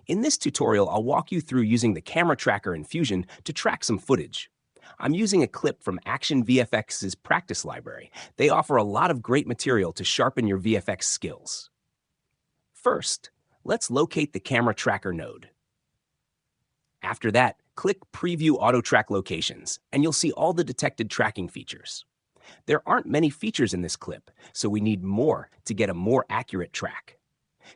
In this tutorial, I'll walk you through using the camera tracker in Fusion to track some footage. I'm using a clip from ActionVFX's practice library. They offer a lot of great material to sharpen your VFX skills. First, let's locate the camera tracker node. After that, click Preview Auto Track Locations, and you'll see all the detected tracking features. There aren't many features in this clip, so we need more to get a more accurate track.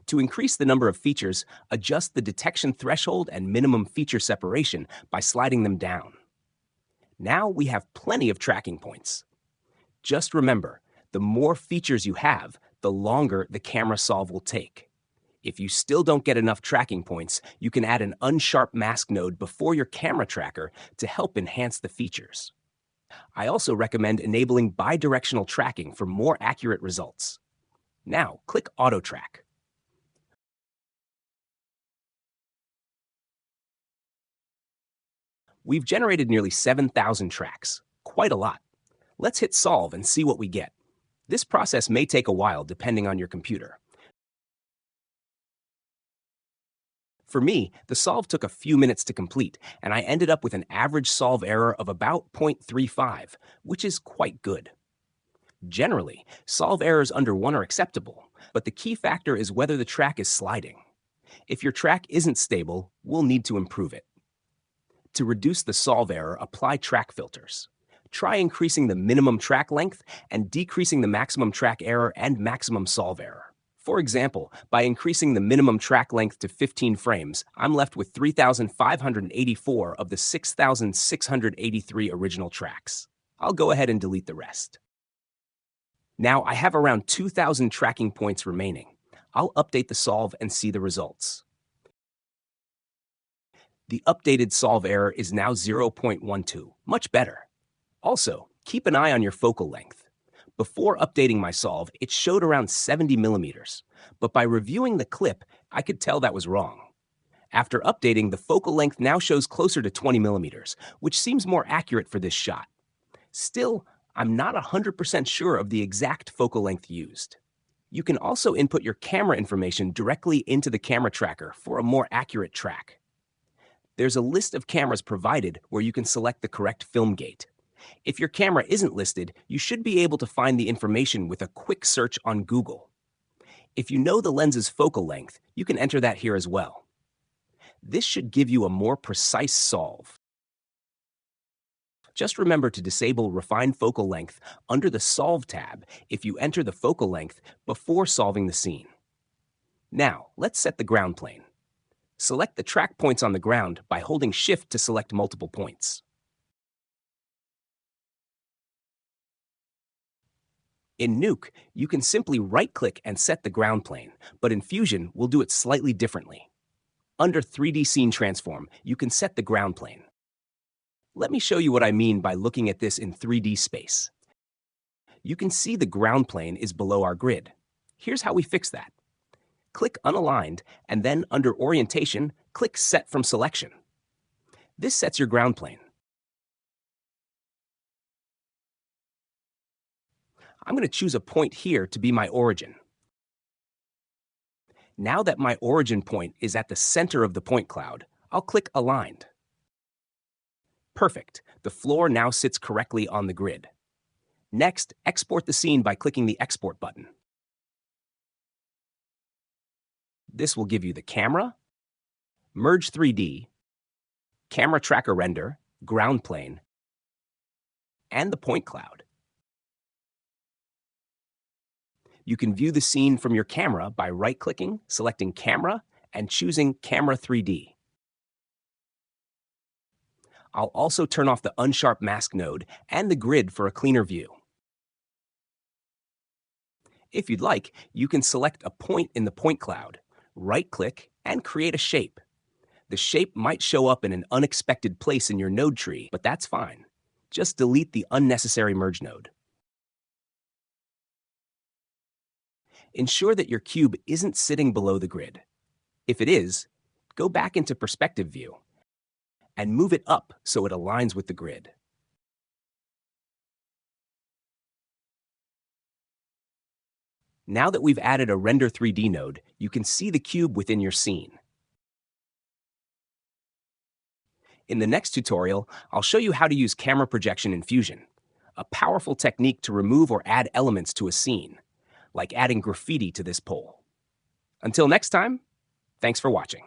To increase the number of features, adjust the detection threshold and minimum feature separation by sliding them down. Now we have plenty of tracking points. Just remember, the more features you have, the longer the camera solve will take. If you still don't get enough tracking points, you can add an unsharp mask node before your camera tracker to help enhance the features. I also recommend enabling bidirectional tracking for more accurate results. Now, click Auto Track. We've generated nearly 7,000 tracks, quite a lot. Let's hit Solve and see what we get. This process may take a while depending on your computer. For me, the solve took a few minutes to complete, and I ended up with an average solve error of about 0.35, which is quite good. Generally, solve errors under 1 are acceptable, but the key factor is whether the track is sliding. If your track isn't stable, we'll need to improve it. To reduce the solve error, apply track filters. Try increasing the minimum track length and decreasing the maximum track error and maximum solve error. For example, by increasing the minimum track length to 15 frames, I'm left with 3,584 of the 6,683 original tracks. I'll go ahead and delete the rest. Now I have around 2,000 tracking points remaining. I'll update the solve and see the results. The updated solve error is now 0.12, much better. Also, keep an eye on your focal length. Before updating my solve, it showed around 70 millimeters, but by reviewing the clip, I could tell that was wrong. After updating, the focal length now shows closer to 20 millimeters, which seems more accurate for this shot. Still, I'm not 100% sure of the exact focal length used. You can also input your camera information directly into the camera tracker for a more accurate track. There's a list of cameras provided where you can select the correct film gate. If your camera isn't listed, you should be able to find the information with a quick search on Google. If you know the lens's focal length, you can enter that here as well. This should give you a more precise solve. Just remember to disable Refine Focal Length under the Solve tab if you enter the focal length before solving the scene. Now, let's set the ground plane. Select the track points on the ground by holding Shift to select multiple points. In Nuke, you can simply right-click and set the ground plane, but in Fusion, we'll do it slightly differently. Under 3D Scene Transform, you can set the ground plane. Let me show you what I mean by looking at this in 3D space. You can see the ground plane is below our grid. Here's how we fix that. Click Unaligned, and then under Orientation, click Set from Selection. This sets your ground plane. I'm going to choose a point here to be my origin. Now that my origin point is at the center of the point cloud, I'll click Aligned. Perfect. The floor now sits correctly on the grid. Next, export the scene by clicking the Export button. This will give you the camera, Merge 3D, camera tracker render, ground plane, and the point cloud. You can view the scene from your camera by right-clicking, selecting Camera, and choosing Camera 3D. I'll also turn off the unsharp mask node and the grid for a cleaner view. If you'd like, you can select a point in the point cloud, right-click, and create a shape. The shape might show up in an unexpected place in your node tree, but that's fine. Just delete the unnecessary merge node. Ensure that your cube isn't sitting below the grid. If it is, go back into Perspective View and move it up so it aligns with the grid. Now that we've added a Render 3D node, you can see the cube within your scene. In the next tutorial, I'll show you how to use camera projection in Fusion, a powerful technique to remove or add elements to a scene, like adding graffiti to this pole. Until next time, thanks for watching.